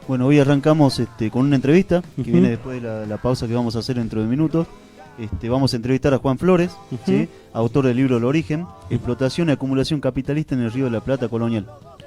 Bueno, hoy arrancamos con una entrevista que viene después de la pausa que vamos a hacer dentro de minutos. Vamos a entrevistar a Juan Flores, ¿sí? Autor del libro El Origen, explotación y acumulación capitalista en el Río de la Plata colonial.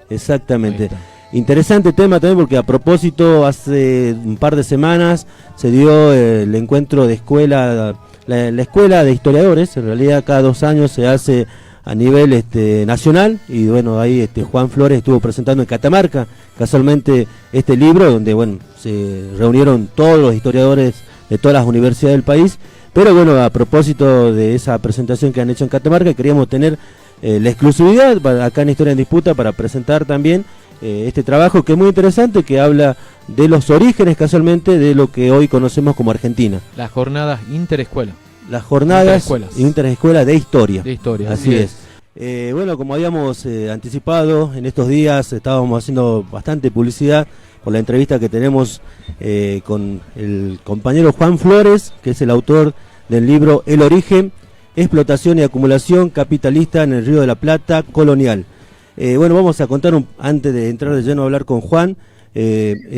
Exactamente. Interesante tema también porque a propósito hace un par de semanas se dio el encuentro de escuela, la escuela de historiadores. En realidad cada 2 años se hace a nivel nacional, y bueno, ahí Juan Flores estuvo presentando en Catamarca casualmente este libro, donde bueno, se reunieron todos los historiadores de todas las universidades del país. Pero bueno, a propósito de esa presentación que han hecho en Catamarca, queríamos tener la exclusividad acá en Historia en Disputa para presentar también este trabajo que es muy interesante, que habla de los orígenes casualmente de lo que hoy conocemos como Argentina. Las jornadas interescuela. Las jornadas interescuelas de historia. De historia, así es. Bueno, como habíamos anticipado, en estos días estábamos haciendo bastante publicidad por la entrevista que tenemos con el compañero Juan Flores, que es el autor del libro El Origen, explotación y acumulación capitalista en el Río de la Plata colonial. Bueno, vamos a contar, antes de entrar de lleno a hablar con Juan.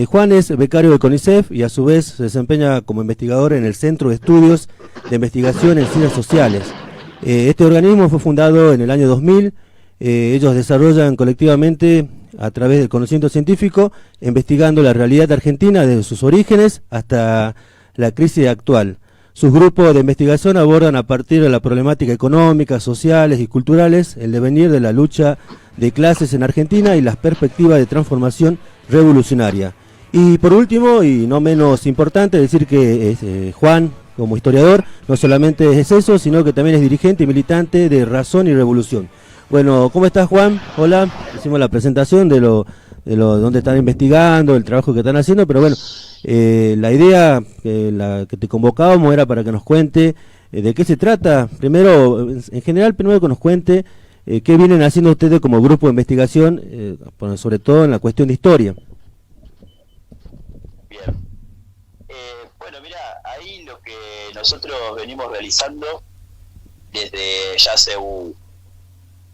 Juan es becario de CONICET y a su vez se desempeña como investigador en el Centro de Estudios de Investigación en Ciencias Sociales. Este organismo fue fundado en el año 2000. Ellos desarrollan colectivamente, a través del conocimiento científico, investigando la realidad argentina desde sus orígenes hasta la crisis actual. Sus grupos de investigación abordan a partir de la problemática económica, sociales y culturales el devenir de la lucha de clases en Argentina y las perspectivas de transformación revolucionaria. Y por último, y no menos importante, decir que Juan, como historiador, no solamente es eso, sino que también es dirigente y militante de Razón y Revolución. Bueno, ¿cómo estás, Juan? Hola, hicimos la presentación de donde están investigando, el trabajo que están haciendo, pero bueno, la idea que te convocábamos era para que nos cuente de qué se trata. Primero, en general, primero que nos cuente qué vienen haciendo ustedes como grupo de investigación, sobre todo en la cuestión de historia. Bien. Bueno, mira, ahí lo que nosotros venimos realizando desde ya hace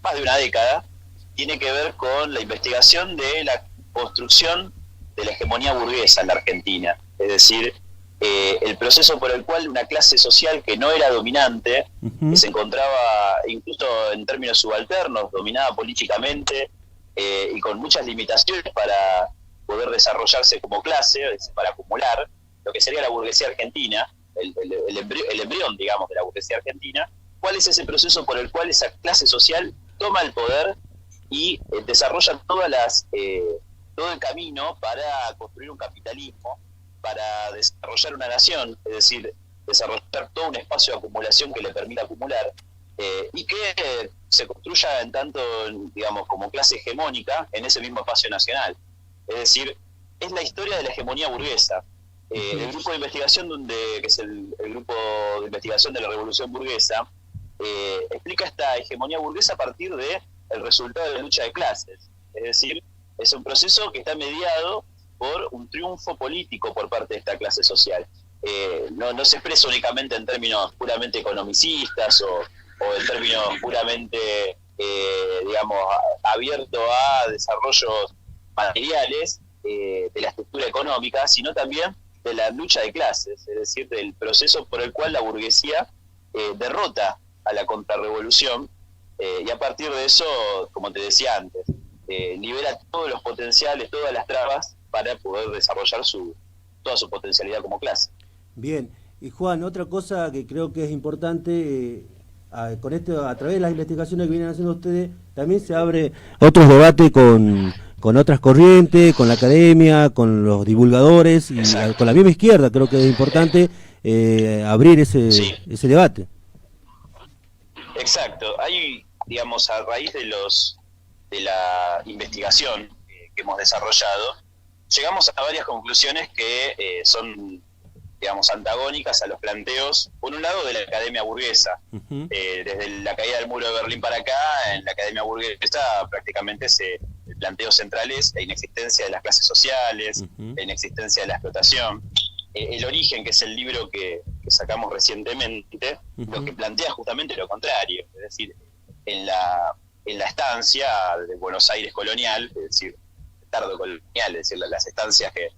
más de una década tiene que ver con la investigación de la construcción de la hegemonía burguesa en la Argentina. Es decir, el proceso por el cual una clase social que no era dominante, que se encontraba incluso en términos subalternos, dominada políticamente y con muchas limitaciones para poder desarrollarse como clase, para acumular, lo que sería la burguesía argentina, el embrión, digamos, de la burguesía argentina. ¿Cuál es ese proceso por el cual esa clase social toma el poder y desarrolla todo el camino para construir un capitalismo, para desarrollar una nación, es decir, desarrollar todo un espacio de acumulación que le permita acumular, y que se construya en tanto, digamos, como clase hegemónica en ese mismo espacio nacional? Es decir, es la historia de la hegemonía burguesa. El grupo de investigación, que es el grupo de investigación de la Revolución Burguesa, explica esta hegemonía burguesa a partir de el resultado de la lucha de clases. Es decir, es un proceso que está mediado por un triunfo político por parte de esta clase social. No se expresa únicamente en términos puramente economicistas o en términos puramente, digamos, abierto a desarrollos materiales de la estructura económica, sino también de la lucha de clases, es decir, del proceso por el cual la burguesía derrota a la contrarrevolución, y a partir de eso, como te decía antes, libera todos los potenciales, todas las trabas para poder desarrollar toda su potencialidad como clase. Bien, y Juan, otra cosa que creo que es importante, con esto, a través de las investigaciones que vienen haciendo ustedes, también se abre otros debates con otras corrientes, con la academia, con los divulgadores y con la misma izquierda. Creo que es importante abrir ese debate. Exacto. Hay, digamos, a raíz de la investigación que hemos desarrollado, llegamos a varias conclusiones que son, digamos, antagónicas a los planteos, por un lado, de la academia burguesa. Desde la caída del muro de Berlín para acá, en la academia burguesa prácticamente el planteo central es la inexistencia de las clases sociales, la inexistencia de la explotación. El Origen, que es el libro que sacamos recientemente, lo que plantea justamente lo contrario, es decir, en la estancia de Buenos Aires colonial, es decir, tardo-colonial, es decir, las estancias que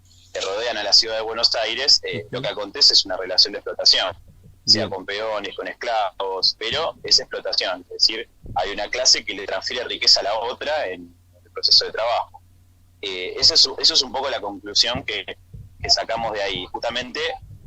rodean a la ciudad de Buenos Aires, lo que acontece es una relación de explotación, sea con peones, con esclavos, pero es explotación, es decir, hay una clase que le transfiere riqueza a la otra en el proceso de trabajo. Eso es un poco la conclusión que sacamos de ahí. Justamente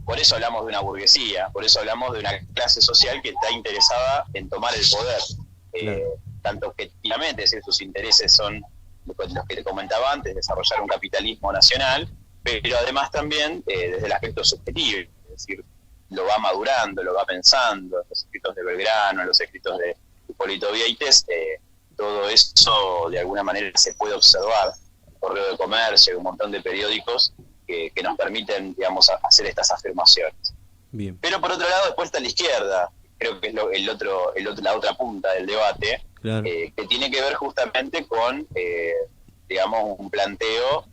por eso hablamos de una burguesía, por eso hablamos de una clase social que está interesada en tomar el poder, tanto objetivamente, es decir, sus intereses son los que te comentaba antes, desarrollar un capitalismo nacional, pero además también desde el aspecto subjetivo, es decir, lo va madurando, lo va pensando, en los escritos de Belgrano, en los escritos de Hipólito Vieites, todo eso de alguna manera se puede observar. Correo de Comercio, un montón de periódicos que nos permiten, digamos, hacer estas afirmaciones. Bien. Pero por otro lado, después está la izquierda, creo que es la otra punta del debate, claro. Que tiene que ver justamente con, digamos, un planteo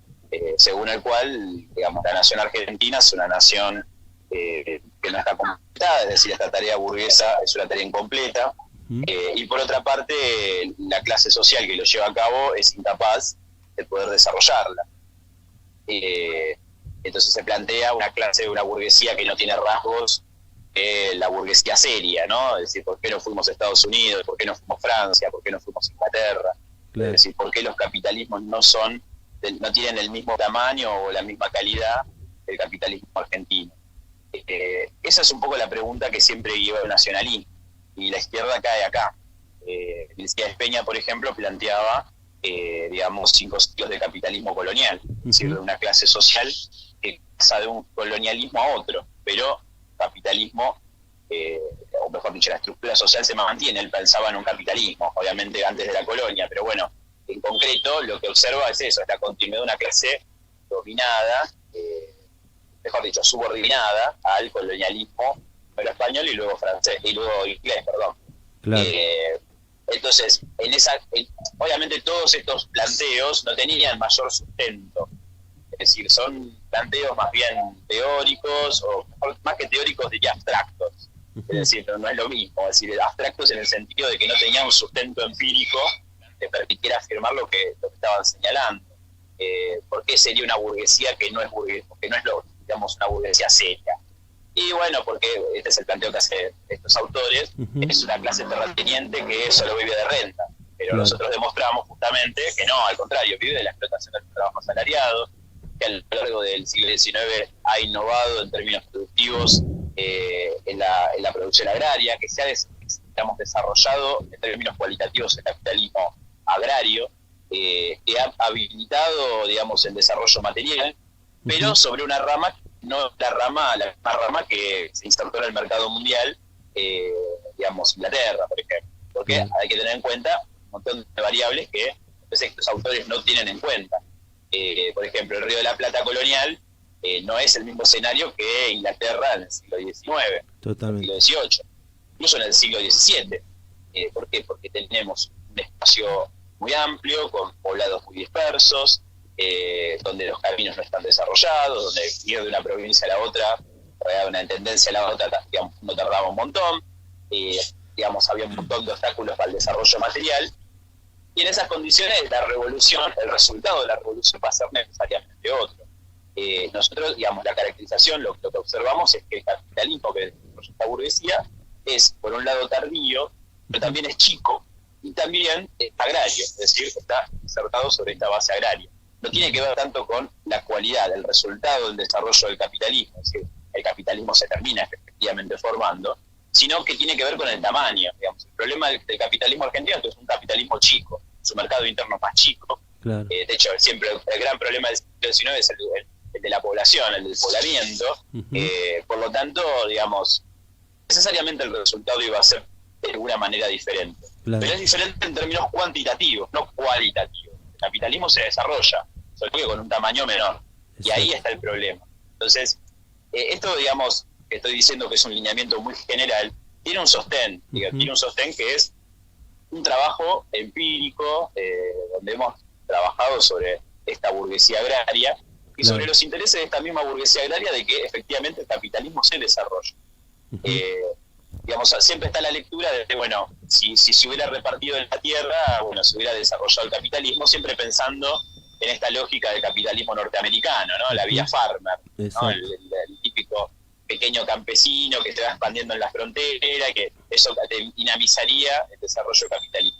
según el cual, digamos, la nación argentina es una nación que no está completada, es decir, esta tarea burguesa es una tarea incompleta, y por otra parte, la clase social que lo lleva a cabo es incapaz de poder desarrollarla. Entonces se plantea una clase, una burguesía que no tiene rasgos de la burguesía seria, ¿no? Es decir, ¿por qué no fuimos a Estados Unidos? ¿Por qué no fuimos a Francia? ¿Por qué no fuimos a Inglaterra? Claro. Es decir, ¿por qué los capitalismos no tienen el mismo tamaño o la misma calidad del capitalismo argentino? Esa es un poco la pregunta que siempre guió el nacionalismo, y la izquierda cae acá. Elías Peña, por ejemplo, planteaba, digamos, 5 siglos de capitalismo colonial, es decir, de una clase social que pasa de un colonialismo a otro, pero capitalismo, o mejor dicho, la estructura social se mantiene. Él pensaba en un capitalismo, obviamente antes de la colonia, pero bueno, en concreto lo que observa es eso, es la continuidad de una clase dominada, mejor dicho, subordinada al colonialismo español y luego francés, y luego inglés, perdón. Claro. Entonces, obviamente todos estos planteos no tenían mayor sustento, es decir, son planteos más bien teóricos, o más que teóricos diría abstractos, es decir, no es lo mismo, es decir, abstractos en el sentido de que no tenían un sustento empírico que permitiera afirmar lo que estaban señalando. ¿Por qué sería una burguesía que no es digamos, una burguesía seria? Y bueno, porque este es el planteo que hacen estos autores, es una clase terrateniente que solo vive de renta. Pero nosotros demostramos justamente que no, al contrario, vive de la explotación del trabajo asalariado, que a lo largo del siglo XIX ha innovado en términos productivos en la producción agraria, que se ha desarrollado en términos cualitativos el capitalismo agrario, que ha habilitado, digamos, el desarrollo material, pero sobre una rama, no la misma rama que se insertó en el mercado mundial, digamos, Inglaterra, por ejemplo. Porque hay que tener en cuenta un montón de variables que estos autores no tienen en cuenta. Por ejemplo, el Río de la Plata colonial no es el mismo escenario que Inglaterra en el siglo XIX, totalmente. En el siglo XVIII, incluso en el siglo XVII. ¿Por qué? Porque tenemos un espacio muy amplio, con poblados muy dispersos, donde los caminos no están desarrollados, donde ir de una provincia a la otra, de una intendencia a la otra, digamos, no tardaba un montón, digamos, había un montón de obstáculos para el desarrollo material, y en esas condiciones la revolución, el resultado de la revolución va a ser necesariamente otro. Nosotros, digamos, la caracterización, lo que observamos es que el capitalismo que desarrolla esta burguesía es, por un lado, tardío, pero también es chico, y también agrario, es decir, está insertado sobre esta base agraria. No tiene que ver tanto con la cualidad, el resultado del desarrollo del capitalismo, es decir, el capitalismo se termina efectivamente formando, sino que tiene que ver con el tamaño. Digamos, el problema del capitalismo argentino es que es un capitalismo chico, su mercado interno más chico. Claro. De hecho, siempre el gran problema del siglo XIX es el de la población, el del poblamiento. Por lo tanto, digamos, necesariamente el resultado iba a ser de alguna manera diferente. Claro. Pero es diferente en términos cuantitativos, no cualitativos. El capitalismo se desarrolla, solo que con un tamaño menor. Exacto. Y ahí está el problema. Entonces, esto, digamos, que estoy diciendo que es un lineamiento muy general, tiene un sostén, tiene un sostén que es un trabajo empírico, donde hemos trabajado sobre esta burguesía agraria y sobre los intereses de esta misma burguesía agraria de que efectivamente el capitalismo se desarrolla. Digamos, siempre está la lectura de, bueno, si se hubiera repartido en la tierra, bueno, se hubiera desarrollado el capitalismo, siempre pensando en esta lógica del capitalismo norteamericano, ¿no? La vía farmer, ¿no? El típico pequeño campesino que se va expandiendo en la frontera, que eso dinamizaría el desarrollo capitalista.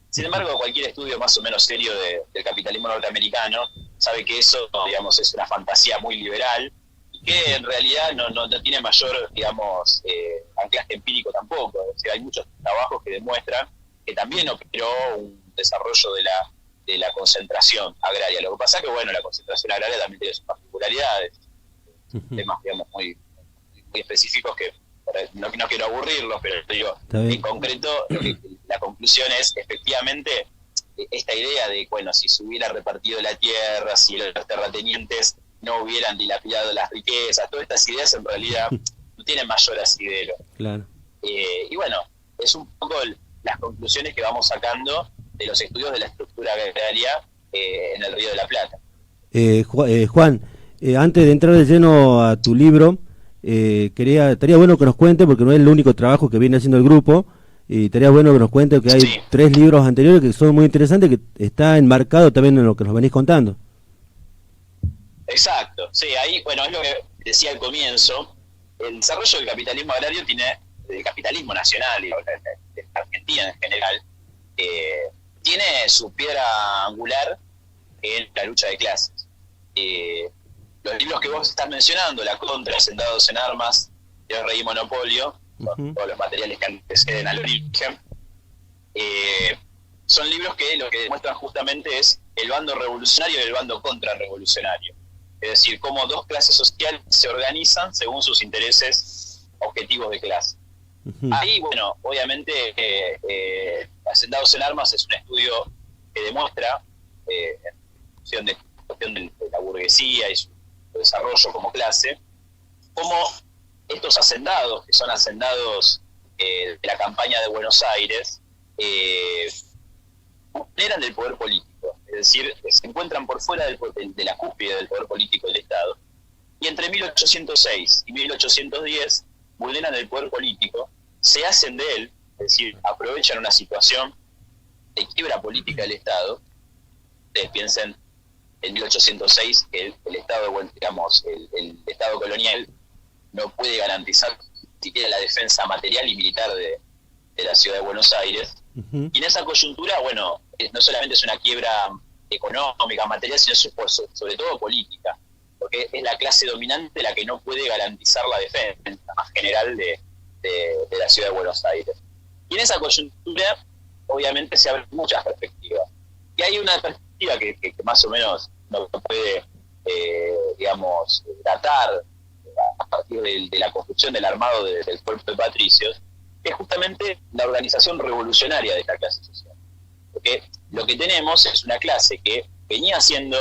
Sin embargo, cualquier estudio más o menos serio del capitalismo norteamericano sabe que eso, digamos, es una fantasía muy liberal y que en realidad no tiene mayor, digamos, anclaje empírico tampoco. O sea, hay muchos trabajos que demuestran que también operó un desarrollo de la concentración agraria. Lo que pasa es que, bueno, la concentración agraria también tiene sus particularidades, temas, digamos, muy específicos que no quiero aburrirlos, pero digo, en concreto, la conclusión es, efectivamente, esta idea de, bueno, si se hubiera repartido la tierra, si los terratenientes no hubieran dilapidado las riquezas, todas estas ideas en realidad no tienen mayor asidero. Claro. Y bueno, es un poco las conclusiones que vamos sacando de los estudios de la estructura agraria en el Río de la Plata. Juan, antes de entrar de lleno a tu libro, estaría bueno que nos cuente, porque no es el único trabajo que viene haciendo el grupo, y estaría bueno que nos cuente que hay 3 libros anteriores que son muy interesantes, que está enmarcado también en lo que nos venís contando. Exacto, sí, ahí, bueno, es lo que decía al comienzo, el desarrollo del capitalismo agrario el capitalismo nacional y de Argentina en general, tiene su piedra angular en la lucha de clases. Los libros que vos estás mencionando, La Contra, Hacendados en Armas, El Rey y Monopolio, con todos los materiales que anteceden al origen, son libros que lo que demuestran justamente es el bando revolucionario y el bando contrarrevolucionario. Es decir, cómo dos clases sociales se organizan según sus intereses objetivos de clase. Ahí, bueno, obviamente, Hacendados en Armas es un estudio que demuestra, en cuestión de la burguesía y su desarrollo como clase, cómo estos hacendados, que son hacendados de la campaña de Buenos Aires, eran del poder político, es decir, se encuentran por fuera de la cúspide del poder político del Estado, y entre 1806 y 1810 vulneran el poder político, se hacen de él, es decir, aprovechan una situación de quiebra política del Estado. Ustedes piensen en 1806 que el Estado, digamos, el Estado colonial no puede garantizar ni siquiera la defensa material y militar de la ciudad de Buenos Aires. Y en esa coyuntura, bueno, no solamente es una quiebra económica, material, sino sobre todo política, porque es la clase dominante la que no puede garantizar la defensa más general de la ciudad de Buenos Aires. Y en esa coyuntura, obviamente, se abren muchas perspectivas. Y hay una perspectiva que más o menos no puede, digamos, datar a partir de la construcción del armado del cuerpo de patricios, que es justamente la organización revolucionaria de esta clase social. Porque lo que tenemos es una clase que venía siendo,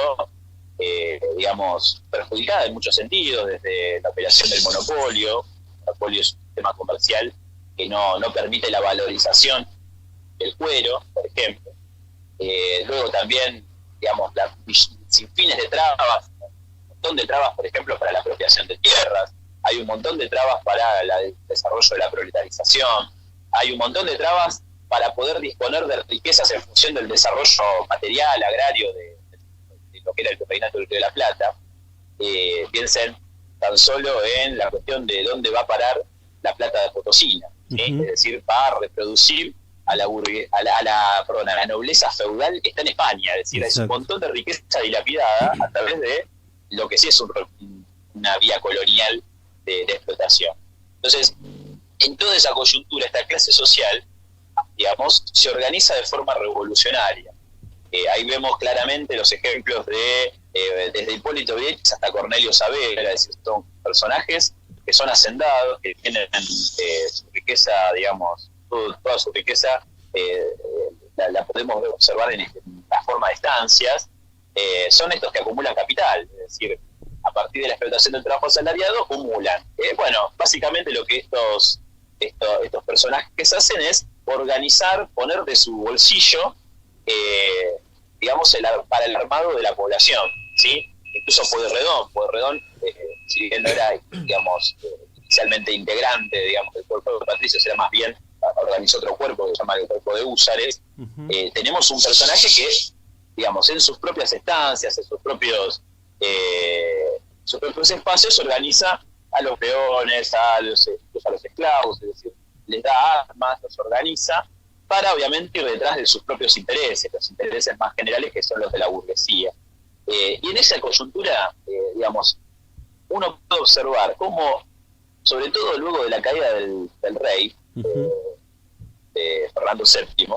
digamos, perjudicada en muchos sentidos, desde la operación del monopolio. El monopolio es un sistema comercial que no permite la valorización del cuero, por ejemplo. Luego también, digamos, sin fines de trabas, un montón de trabas, por ejemplo, para la apropiación de tierras, hay un montón de trabas para el desarrollo de la proletarización, hay un montón de trabas para poder disponer de riquezas en función del desarrollo material, agrario de lo que era el virreinato del Río de la Plata. Piensen tan solo en la cuestión de dónde va a parar la plata de Potosina, ¿sí? Es decir, va a reproducir a la nobleza feudal que está en España, es decir, es un montón de riqueza dilapidada a través de lo que sí es una vía colonial de explotación. Entonces, en toda esa coyuntura, esta clase social, digamos, se organiza de forma revolucionaria. Ahí vemos claramente los ejemplos desde Hipólito Vieques hasta Cornelio Saavedra, es decir, son personajes que son hacendados, que tienen su riqueza, digamos, toda su riqueza la podemos observar en la forma de estancias. Son estos que acumulan capital, es decir, a partir de la explotación del trabajo asalariado acumulan. Bueno, básicamente lo que estos personajes hacen es organizar, poner de su bolsillo, digamos, para el armado de la población, ¿sí? Incluso Pueyrredón, si bien no era, digamos, inicialmente integrante, digamos, del cuerpo de patricios, era más bien, organizó otro cuerpo que se llama el cuerpo de húsares. Tenemos un personaje que digamos, en sus propias estancias, en sus propios espacios, organiza a los peones, incluso a los esclavos, es decir, les da armas, los organiza para obviamente ir detrás de sus propios intereses, los intereses más generales que son los de la burguesía. Y en esa coyuntura, digamos, uno puede observar cómo, sobre todo luego de la caída del rey, de Fernando VII,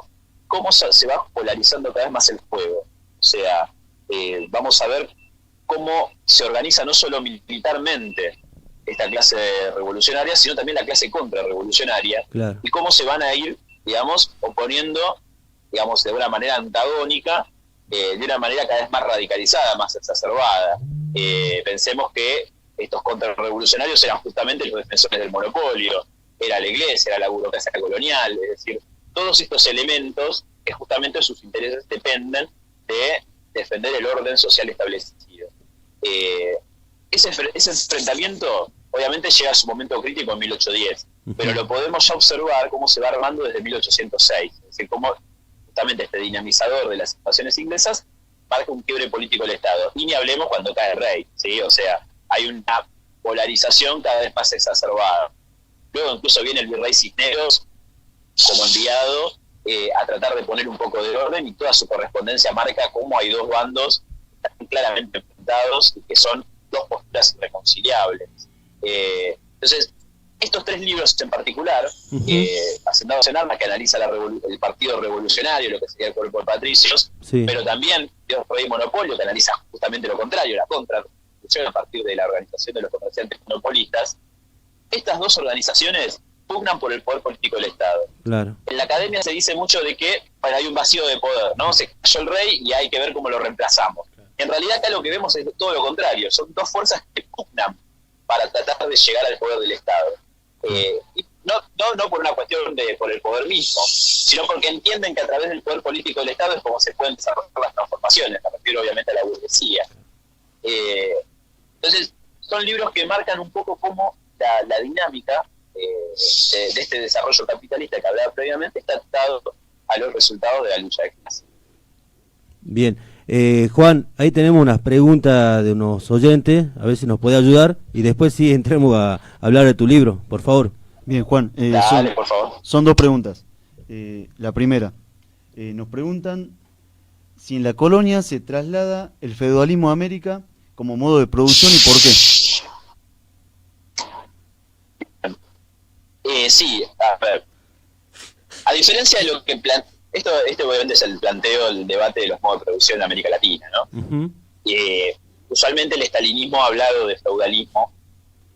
cómo se va polarizando cada vez más el juego. O sea, vamos a ver cómo se organiza no solo militarmente esta clase revolucionaria, sino también la clase contrarrevolucionaria, claro, y cómo se van a ir, digamos, oponiendo, digamos, de una manera antagónica, de una manera cada vez más radicalizada, más exacerbada. Pensemos que estos contrarrevolucionarios eran justamente los defensores del monopolio, era la iglesia, era la burocracia colonial, es decir, todos estos elementos que justamente sus intereses dependen de defender el orden social establecido. Ese enfrentamiento obviamente llega a su momento crítico en 1810, pero lo podemos ya observar cómo se va armando desde 1806, es decir, cómo justamente este dinamizador de las situaciones inglesas marca un quiebre político del Estado. Y ni hablemos cuando cae el rey, ¿sí? O sea, hay una polarización cada vez más exacerbada. Luego incluso viene el virrey Cisneros como enviado a tratar de poner un poco de orden, y toda su correspondencia marca cómo hay dos bandos claramente enfrentados y que son dos posturas irreconciliables. Entonces, estos tres libros en particular, Hacendados en Armas, que analiza el partido revolucionario, lo que sería el cuerpo de patricios, sí, pero también Dios, Rey y Monopolio, que analiza justamente lo contrario, la contrarrevolución a partir de la organización de los comerciantes monopolistas. Estas dos organizaciones pugnan por el poder político del Estado. Claro. En la academia se dice mucho de que hay un vacío de poder, ¿no? Se cayó el rey y hay que ver cómo lo reemplazamos. Claro. En realidad acá lo que vemos es todo lo contrario, son dos fuerzas que pugnan para tratar de llegar al poder del Estado. Y no por una cuestión por el poder mismo, sino porque entienden que a través del poder político del Estado es como se pueden desarrollar las transformaciones, me refiero obviamente a la burguesía. Entonces, son libros que marcan un poco cómo la dinámica de este desarrollo capitalista que hablaba previamente está atado a los resultados de la lucha de clase. Bien. Juan, ahí tenemos unas preguntas de unos oyentes, a ver si nos puede ayudar, y después sí entremos a hablar de tu libro, por favor. Bien, Juan, dale, por favor. Son dos preguntas. La primera, nos preguntan si en la colonia se traslada el feudalismo a América como modo de producción y por qué. Sí, a ver, a diferencia de lo que Este obviamente es el planteo, el debate de los modos de producción en América Latina, ¿no? Usualmente el estalinismo ha hablado de feudalismo,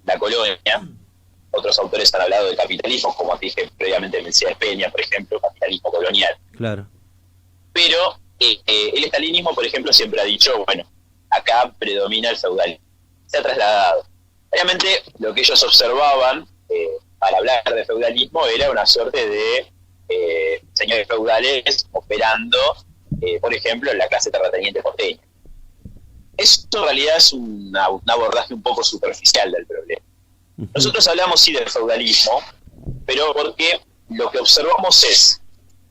la colonia. Otros autores han hablado de capitalismo, como dije previamente, Mercedes Peña, por ejemplo, capitalismo colonial. Claro. Pero el estalinismo, por ejemplo, siempre ha dicho, bueno, acá predomina el feudalismo. Se ha trasladado. Obviamente, lo que ellos observaban al hablar de feudalismo era una suerte de señores feudales operando, por ejemplo, en la clase terrateniente porteña. Esto en realidad es un abordaje un poco superficial del problema. Nosotros hablamos sí del feudalismo, pero porque lo que observamos es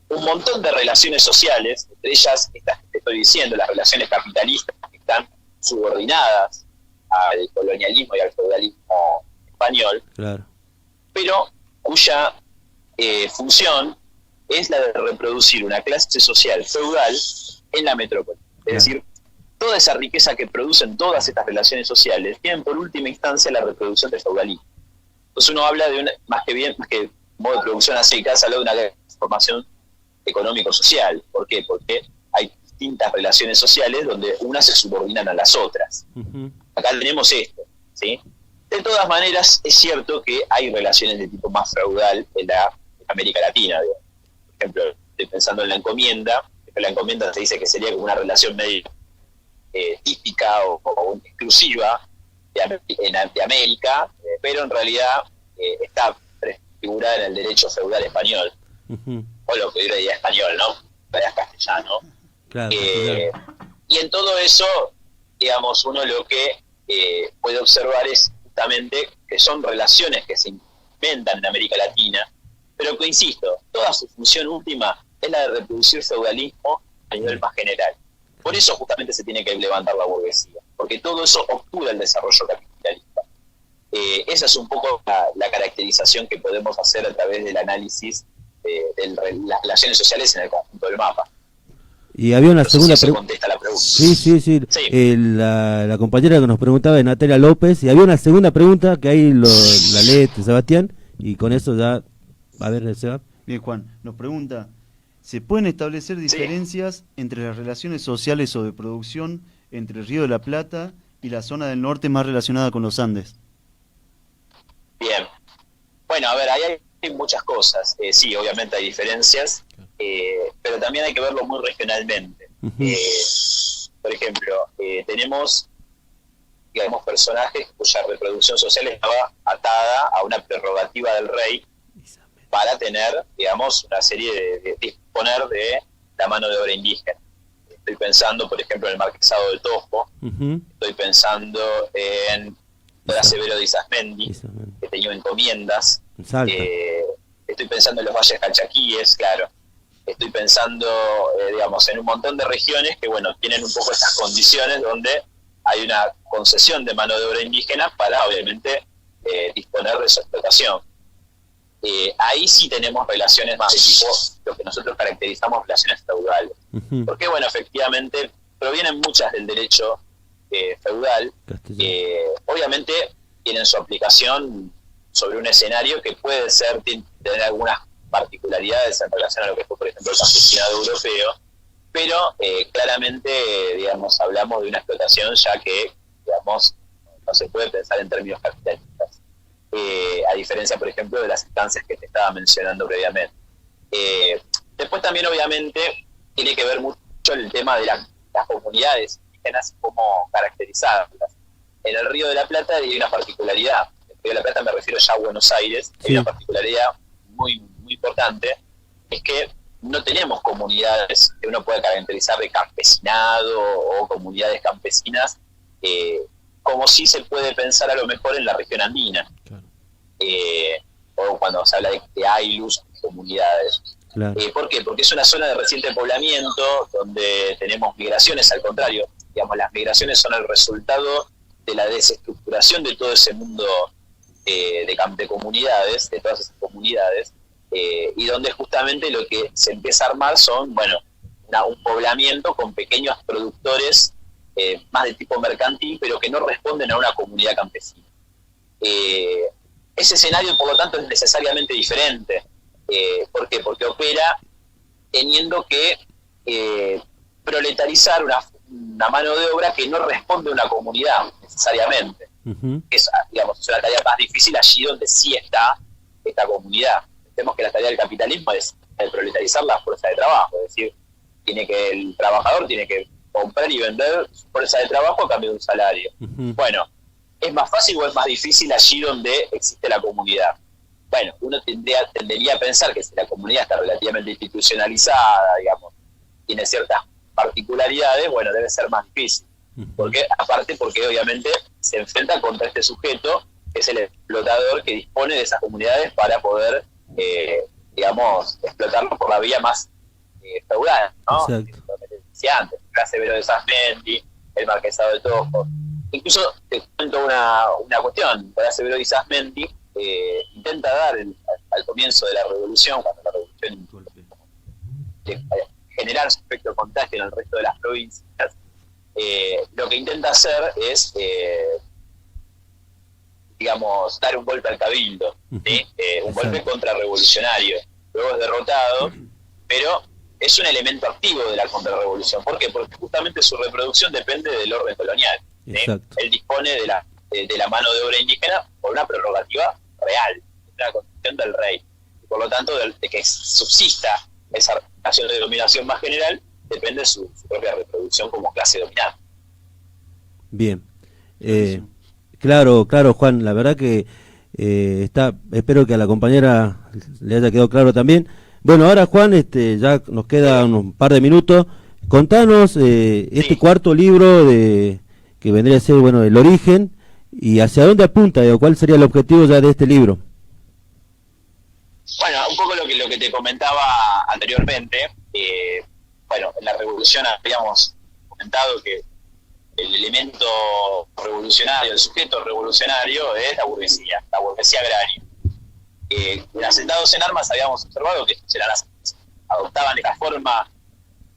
un montón de relaciones sociales, entre ellas estas que te estoy diciendo, las relaciones capitalistas que están subordinadas al colonialismo y al feudalismo español, claro, pero cuya función es la de reproducir una clase social feudal en la metrópoli. Es decir, toda esa riqueza que producen todas estas relaciones sociales tienen por última instancia la reproducción del feudalismo. Entonces uno habla de más que modo de producción a secas, habla de una transformación económico-social. ¿Por qué? Porque hay distintas relaciones sociales donde unas se subordinan a las otras. Acá tenemos esto, ¿sí? De todas maneras, es cierto que hay relaciones de tipo más feudal en la América Latina, digamos. Por ejemplo, estoy pensando en la encomienda. La encomienda se dice que sería como una relación medio típica o exclusiva de América, pero en realidad está prefigurada en el derecho feudal español, o lo que yo diría español, ¿no? Para castellano. Claro, y en todo eso, digamos, uno lo que puede observar es justamente que son relaciones que se inventan en América Latina, pero que, insisto, toda su función última es la de reproducir feudalismo a nivel más general. Por eso justamente se tiene que levantar la burguesía, porque todo eso obtura el desarrollo capitalista. Esa es un poco la caracterización que podemos hacer a través del análisis de las relaciones sociales en el conjunto del mapa. Y había una segunda pregunta. Sí. La compañera que nos preguntaba es Natalia López, y había una segunda pregunta que ahí la lee Sebastián, y con eso ya, a ver, Seba. Bien, Juan, nos pregunta, ¿se pueden establecer diferencias entre las relaciones sociales o de producción entre el Río de la Plata y la zona del norte más relacionada con los Andes? Bien. Bueno, a ver, ahí hay muchas cosas. Sí, obviamente hay diferencias, pero también hay que verlo muy regionalmente. Por ejemplo, tenemos, digamos, personajes cuya reproducción social estaba atada a una prerrogativa del rey para tener, digamos, una serie de disponer de la mano de obra indígena. Estoy pensando, por ejemplo, en el Marquesado de Tosco, estoy pensando en Horacio Severo de Isasmendi, que tenía encomiendas, estoy pensando en los valles calchaquíes, claro, estoy pensando, digamos, en un montón de regiones que, bueno, tienen un poco estas condiciones donde hay una concesión de mano de obra indígena para, obviamente, disponer de su explotación. Ahí sí tenemos relaciones más de tipo, lo que nosotros caracterizamos relaciones feudales. Porque, bueno, efectivamente, provienen muchas del derecho feudal, obviamente tienen su aplicación sobre un escenario que puede tener algunas particularidades en relación a lo que fue, por ejemplo, el campesinado europeo, pero claramente, digamos, hablamos de una explotación ya que, digamos, no se puede pensar en términos capitalistas, a diferencia, por ejemplo, de las instancias que te estaba mencionando previamente. Después también, obviamente, tiene que ver mucho el tema de las comunidades indígenas, cómo caracterizarlas. En el Río de la Plata hay una particularidad. En el Río de la Plata me refiero ya a Buenos Aires. Hay una particularidad muy, muy importante, es que no tenemos comunidades que uno pueda caracterizar de campesinado o comunidades campesinas, como sí se puede pensar a lo mejor en la región andina. Claro. O cuando se habla de ailus, comunidades. Claro. ¿Por qué? Porque es una zona de reciente poblamiento donde tenemos migraciones, al contrario, digamos, las migraciones son el resultado de la desestructuración de todo ese mundo de comunidades, de todas esas comunidades, y donde justamente lo que se empieza a armar son, bueno, un poblamiento con pequeños productores más de tipo mercantil, pero que no responden a una comunidad campesina. Ese escenario, por lo tanto, es necesariamente diferente. ¿Por qué? Porque opera teniendo que proletarizar una mano de obra que no responde a una comunidad, necesariamente. Es, digamos, es una tarea más difícil allí donde sí está esta comunidad. Pensemos que la tarea del capitalismo es el proletarizar la fuerza de trabajo, es decir, el trabajador tiene que comprar y vender su fuerza de trabajo a cambio de un salario. Bueno, ¿es más fácil o es más difícil allí donde existe la comunidad? Bueno, uno tendería a pensar que si la comunidad está relativamente institucionalizada, digamos, tiene ciertas particularidades, bueno, debe ser más difícil. Porque obviamente se enfrenta contra este sujeto, que es el explotador que dispone de esas comunidades para poder, digamos, explotarlo por la vía más feudal, ¿no? Exacto. Lo que te decía antes, el Severo de Isasmendi, el Marquesado de Tosco. Incluso te cuento una cuestión, el Severo de Isasmendi intenta dar al comienzo de la revolución, cuando la revolución generar su efecto de contagio en el resto de las provincias, lo que intenta hacer es, digamos, dar un golpe al cabildo, ¿sí? Un golpe contrarrevolucionario. Luego es derrotado, pero es un elemento activo de la contrarrevolución. ¿Por qué? Porque justamente su reproducción depende del orden colonial. Él dispone de la mano de obra indígena por una prerrogativa real, una constitución del rey. Y por lo tanto, de que subsista esa relación de dominación más general, depende de su propia reproducción como clase dominante. Bien. Claro, Juan, la verdad que espero que a la compañera le haya quedado claro también. Bueno, ahora Juan, ya nos queda un par de minutos. Contanos este cuarto libro que vendría a ser, bueno, el origen, y hacia dónde apunta, ¿cuál sería el objetivo ya de este libro? Bueno, un poco lo que te comentaba anteriormente. Bueno, en la revolución habíamos comentado que el elemento revolucionario, el sujeto revolucionario es la burguesía agraria. Asentados en armas habíamos observado que adoptaban esta forma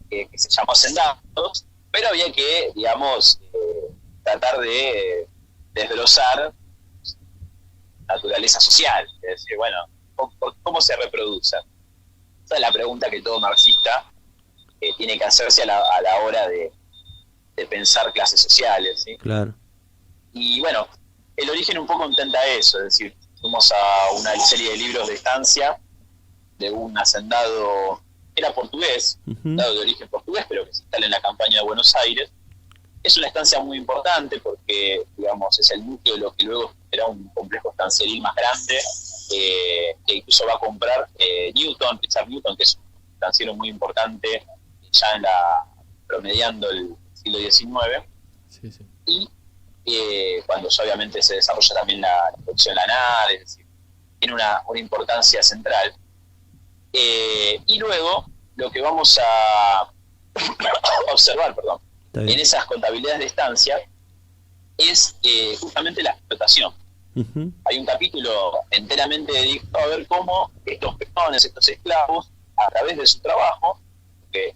que se llamó hacendados, pero había que, digamos, tratar de desglosar naturaleza social, es decir, bueno, ¿cómo se reproducen? Esa es la pregunta que todo marxista tiene que hacerse a la hora de pensar clases sociales, ¿sí? Claro. Y bueno, el origen un poco intenta eso, es decir, fuimos a una serie de libros de estancia de un hacendado, era portugués, de origen portugués, pero que se instala en la campaña de Buenos Aires. Es una estancia muy importante porque, digamos, es el núcleo de lo que luego será un complejo estancieril más grande, que incluso va a comprar Richard Newton, que es un estanciero muy importante ya promediando el siglo XIX. Sí, sí. Y cuando obviamente se desarrolla también la producción lanar, es decir, tiene una importancia central. Y luego lo que vamos a observar, en esas contabilidades de estancia es justamente la explotación. Hay un capítulo enteramente dedicado a ver cómo estos peones, estos esclavos, a través de su trabajo, que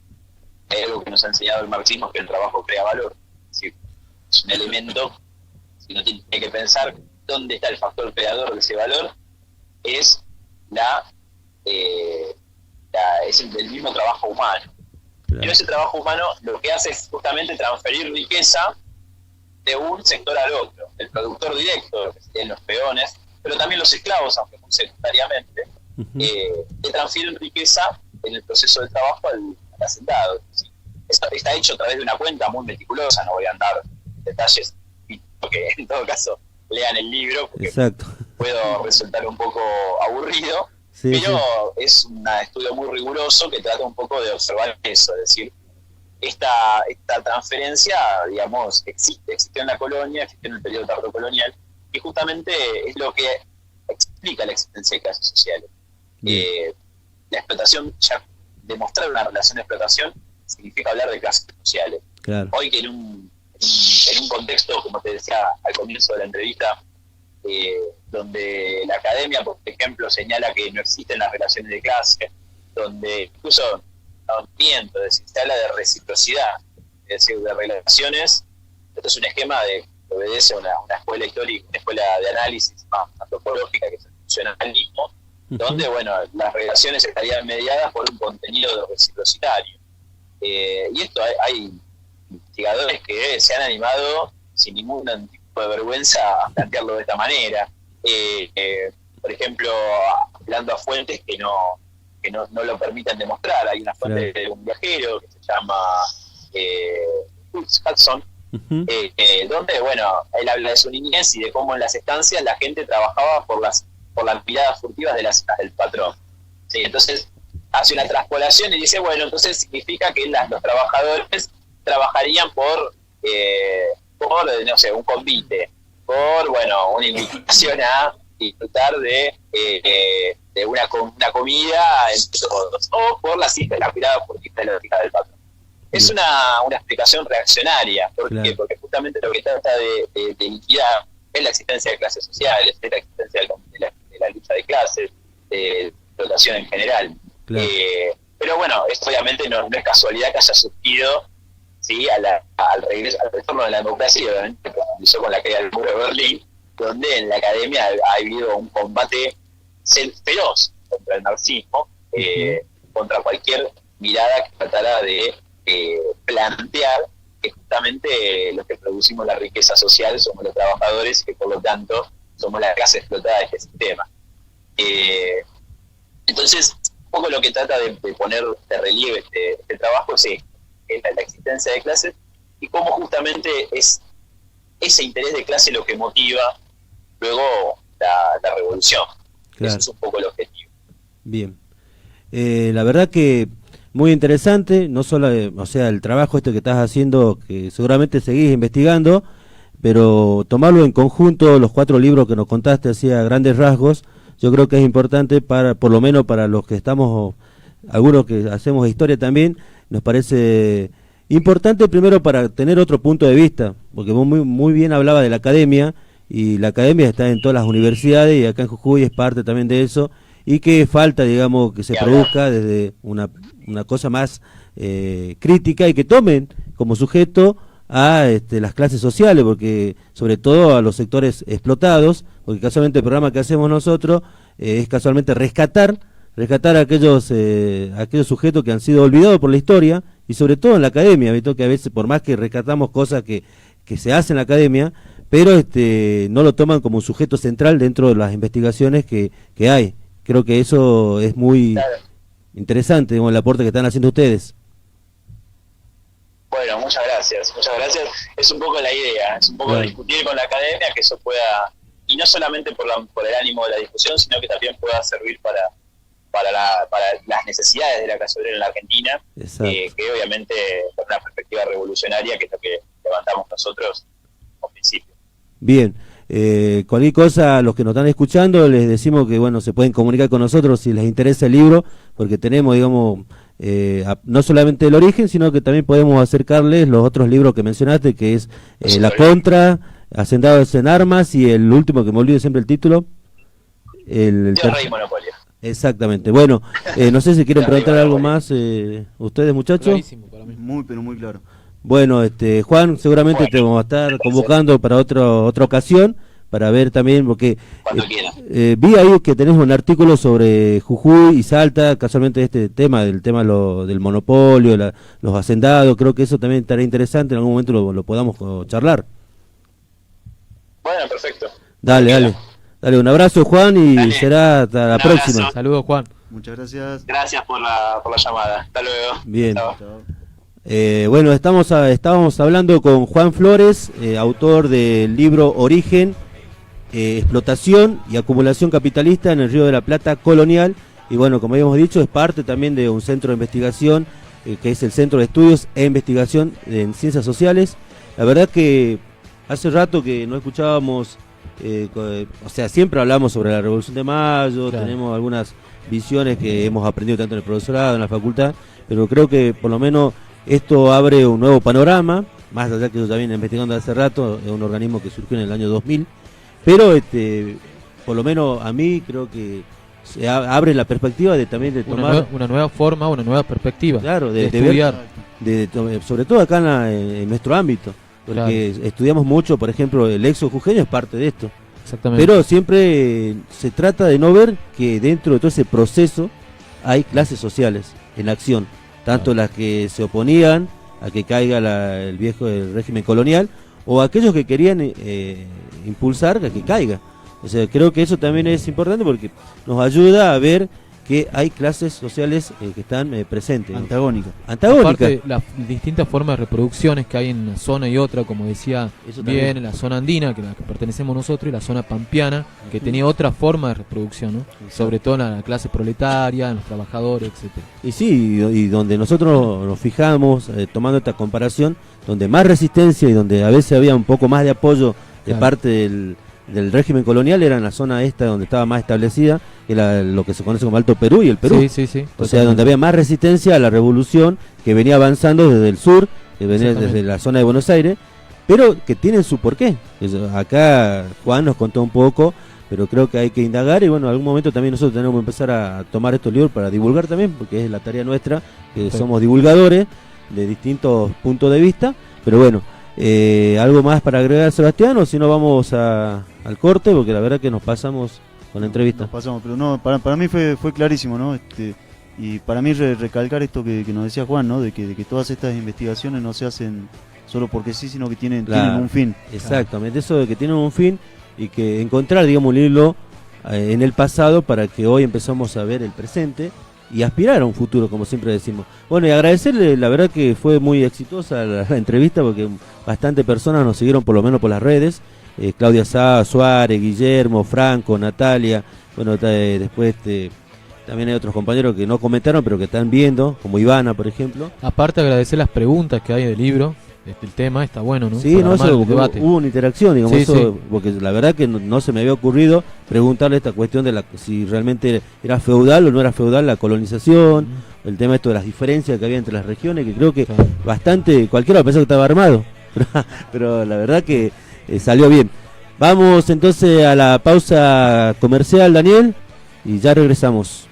es algo que nos ha enseñado el marxismo, que el trabajo crea valor, es decir, es un elemento, si uno tiene que pensar dónde está el factor creador de ese valor, es es el mismo trabajo humano. Claro. Pero ese trabajo humano lo que hace es justamente transferir riqueza de un sector al otro. El productor directo, que serían los peones, pero también los esclavos, aunque muy secundariamente, le transfieren riqueza en el proceso de trabajo al hacendado. ¿Sí? Esto está hecho a través de una cuenta muy meticulosa, no voy a andar en detalles, porque en todo caso lean el libro, porque puedo resultar un poco aburrido. Sí, pero sí, es un estudio muy riguroso que trata un poco de observar eso, es decir, esta transferencia, digamos, existió en la colonia, existió en el periodo tardocolonial, y justamente es lo que explica la existencia de clases sociales. La explotación, ya demostrar una relación de explotación, significa hablar de clases sociales. Claro. Hoy que en un contexto, como te decía al comienzo de la entrevista, donde la academia, por ejemplo, señala que no existen las relaciones de clase, donde incluso, no miento, es decir, se habla de reciprocidad, es decir, de relaciones. Esto es un esquema que obedece a una escuela histórica, una escuela de análisis más antropológica, que es el funcionalismo, donde, bueno, las relaciones estarían mediadas por un contenido reciprocitario. Y esto hay investigadores que se han animado sin ningún tipo de vergüenza a plantearlo de esta manera. Por ejemplo, hablando a fuentes que no lo permitan demostrar. Hay una fuente de un viajero que se llama Hudson, donde, bueno, él habla de su niñez y de cómo en las estancias la gente trabajaba por las miradas furtivas de las hijas del patrón. Sí, entonces hace una traspolación y dice, bueno, entonces significa que los trabajadores trabajarían por no sé, un convite, por, bueno, una invitación a disfrutar de una comida entre todos, o por las miradas furtivas de las hijas del patrón. Es una explicación reaccionaria. ¿Por qué? Porque justamente lo que trata de liquidar es la existencia de clases sociales, es la existencia de la lucha de clases, de explotación en general. Pero bueno, esto obviamente no es casualidad que haya surgido, ¿sí?, al retorno de la democracia, y obviamente profundizó con la caída del muro de Berlín, donde en la academia ha habido un combate feroz contra el marxismo, contra cualquier mirada que tratara de plantear que justamente los que producimos la riqueza social somos los trabajadores y que por lo tanto somos la clase explotada de este sistema. Entonces, un poco lo que trata de poner de relieve este trabajo es la existencia de clases y cómo justamente es ese interés de clase lo que motiva luego la revolución. Claro. Ese es un poco el objetivo. Bien. La verdad que muy interesante, no solo, o sea, el trabajo que estás haciendo, que seguramente seguís investigando, pero tomarlo en conjunto, los 4 libros que nos contaste así a grandes rasgos, yo creo que es importante por lo menos para los que estamos, algunos que hacemos historia también, nos parece Importante primero para tener otro punto de vista, porque vos muy bien hablaba de la academia, y la academia está en todas las universidades, y acá en Jujuy es parte también de eso, y que falta, digamos, que se produzca desde una cosa más crítica, y que tomen como sujeto a las clases sociales, porque sobre todo a los sectores explotados, porque casualmente el programa que hacemos nosotros es casualmente rescatar a aquellos sujetos que han sido olvidados por la historia, y sobre todo en la academia, ¿visto? Que a veces, por más que rescatamos cosas que se hacen en la academia, pero no lo toman como un sujeto central dentro de las investigaciones que hay. Creo que eso es muy interesante, digamos, el aporte que están haciendo ustedes. Bueno, muchas gracias. Es un poco la idea, es un poco discutir con la academia, que eso pueda, y no solamente por el ánimo de la discusión, sino que también pueda servir para las necesidades de la clase obrera en la Argentina, que obviamente con una perspectiva revolucionaria, que es lo que levantamos nosotros al principio. Bien, cualquier cosa, a los que nos están escuchando, les decimos que bueno, se pueden comunicar con nosotros si les interesa el libro, porque tenemos, digamos, no solamente el origen, sino que también podemos acercarles los otros libros que mencionaste, que es La Contra, Hacendados en Armas, y el último, que me olvido siempre el título, Tierra y Monopolio. Exactamente. Bueno, no sé si quieren preguntar algo más ustedes, muchachos. Clarísimo para mí. Muy, pero muy claro. Bueno, Juan, seguramente te vamos a estar convocando para otra ocasión, para ver también, porque vi ahí que tenés un artículo sobre Jujuy y Salta, casualmente del tema del monopolio, los hacendados. Creo que eso también estará interesante, en algún momento lo podamos charlar. Bueno, perfecto. Dale, un abrazo, Juan, y será hasta la próxima. Saludos, Juan. Muchas gracias. Gracias por la llamada. Hasta luego. Bien. Chao. Bueno, estábamos hablando con Juan Flores, autor del libro Origen, Explotación y Acumulación Capitalista en el Río de la Plata Colonial. Y bueno, como habíamos dicho, es parte también de un centro de investigación, que es el Centro de Estudios e Investigación en Ciencias Sociales. La verdad que hace rato que no escuchábamos, o sea, siempre hablamos sobre la Revolución de Mayo, claro. Tenemos algunas visiones que hemos aprendido tanto en el profesorado, en la facultad, pero creo que por lo menos esto abre un nuevo panorama, más allá que yo ya vine investigando hace rato, es un organismo que surgió en el año 2000, pero por lo menos a mí creo que se abre la perspectiva de también de tomar una nueva forma, una nueva perspectiva, claro, de estudiar, sobre todo acá en nuestro ámbito, porque claro, estudiamos mucho, por ejemplo, el éxodo jujeño es parte de esto. Exactamente. Pero siempre se trata de no ver que dentro de todo ese proceso hay clases sociales en acción, tanto las que se oponían a que caiga el régimen colonial, o aquellos que querían impulsar a que caiga. O sea, creo que eso también es importante porque nos ayuda a ver que hay clases sociales que están presentes. Antagónicas. Aparte, las distintas formas de reproducciones que hay en una zona y otra, como decía bien, en la zona andina, que es la que pertenecemos nosotros, y la zona pampeana, que tenía otra forma de reproducción, ¿no? Sobre todo en la clase proletaria, en los trabajadores, etcétera. Y sí, y donde nosotros nos fijamos, tomando esta comparación, donde más resistencia y donde a veces había un poco más de apoyo de parte del régimen colonial, era en la zona esta donde estaba más establecida, que era lo que se conoce como Alto Perú y el Perú. Sí, o sea, donde había más resistencia a la revolución que venía avanzando desde el sur, que venía desde la zona de Buenos Aires, pero que tienen su porqué. Acá Juan nos contó un poco, pero creo que hay que indagar, y bueno, en algún momento también nosotros tenemos que empezar a tomar estos libros para divulgar también, porque es la tarea nuestra, que somos divulgadores de distintos puntos de vista. Pero bueno, ¿algo más para agregar, Sebastián, o si no vamos al corte? Porque la verdad que nos pasamos con la entrevista. Nos pasamos, pero no, para mí fue clarísimo, ¿no? Y para mí recalcar esto que nos decía Juan, ¿no? De que todas estas investigaciones no se hacen solo porque sí, sino que tienen un fin. Exactamente, eso de que tienen un fin, y que encontrar, digamos, un hilo en el pasado para que hoy empezamos a ver el presente y aspirar a un futuro, como siempre decimos. Bueno, y agradecerle, la verdad que fue muy exitosa la entrevista, porque bastantes personas nos siguieron, por lo menos por las redes. Claudia Sá, Suárez, Guillermo, Franco, Natalia, bueno, después también hay otros compañeros que no comentaron, pero que están viendo, como Ivana, por ejemplo. Aparte, agradecer las preguntas que hay del libro, el tema, está bueno, ¿no? Sí, Para no, armar eso, el debate. hubo una interacción, digamos, Sí, eso, sí. porque la verdad que no se me había ocurrido preguntarle esta cuestión de si realmente era feudal o no era feudal la colonización, el tema esto de las diferencias que había entre las regiones, que creo que Claro. bastante, cualquiera pensó que estaba armado, pero la verdad que salió bien. Vamos entonces a la pausa comercial, Daniel, y ya regresamos.